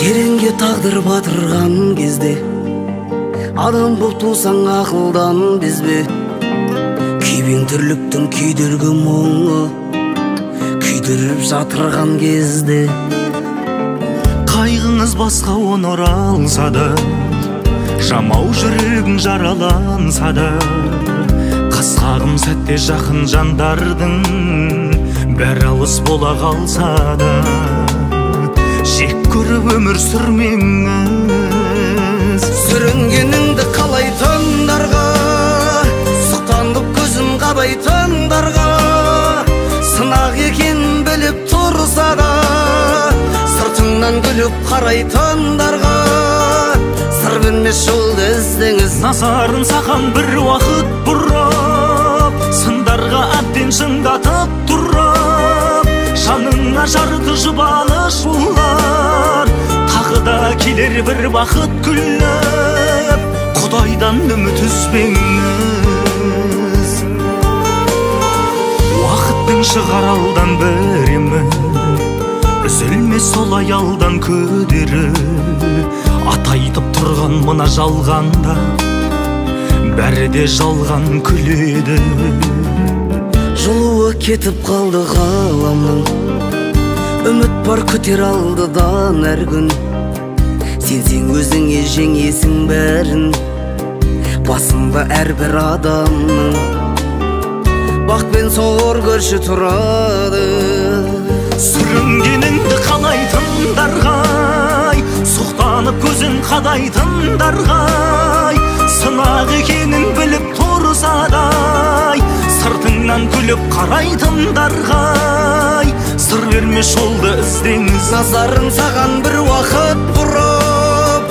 тереңге тағдыр батырған кезде адам боп тусаң ақылдан безбе. Күйбең тірліктің күйдіргі мұңы күйдіріп жатырған кезде қайғыңыз басқа онор алса да, жамау жүрегің жараланса да, қасқағым сәтте жақын жандардың бәрі алыс бола қалса да, жек көріп өмір сүрмеңіз. Сүрінгеніңді қалайтындарға, сұқтанып көзім қабайтындарға, сынақ екен біліп тұрса да, сыртыңнан күліп қарайтындарға, сыр бермес жолды іздеңіз. Назарын саған бір уақыт бұрып, сындарға әбден шыңдатып тұрып, жаныңа жарты жұбаныш бұлар, тағы да келер бір бақыт күліп, Құдайдан үміт үзбеңіз. Уақыттың шығар алдан біремі, үзілмес сол аялдан көдері, атайтып тұрған мына жалғанда бәрі де жалған күледі. Жылуы кетіп қалды ғаламның, үміт бар күтер алдыдан әр күн. Сенсең өзіңе жеңесің бәрін, басында әрбір адамның бақ пен сор көрші тұрады. Сүрінгеніңді қалайтындарғай, сұқтанып көзін қадайтындарғай, сынақ екенін біліп тұрса да, сыртыңнан күліп қарайтындарғай, сыр бермес жолды іздеңіз. Назарын саған бір уақыт бұрып,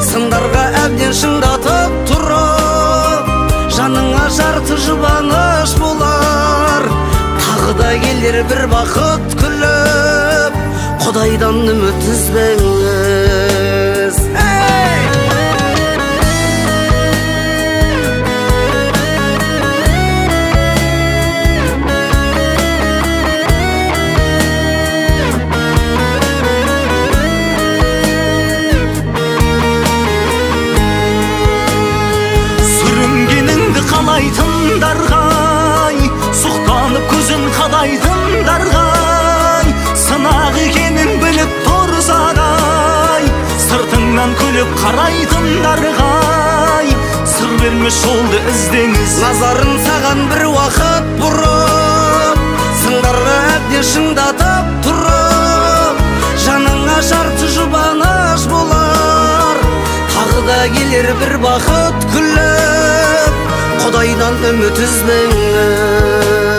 сындарға әбден шыңдатып тұрып, жаныңа жарты жұбаныш болар, тағы да келер бір бақыт күліп, Құдайдан үміт үзбеңіз. Қалайтындарғай, сұқтанып көзін қадайтындарғай, сынақ екенін біліп тұрса да, сыртыңнан күліп қарайтындарғай, сыр бермес жолды іздеңіз. Назарын саған бір уақыт бұрып, сындарға әбден шыңдатып тұрып, жаныңа жарты жұбаныш болар, тағы да келер бір бақыт күліп, Құдайдан үміт үзбеңіз.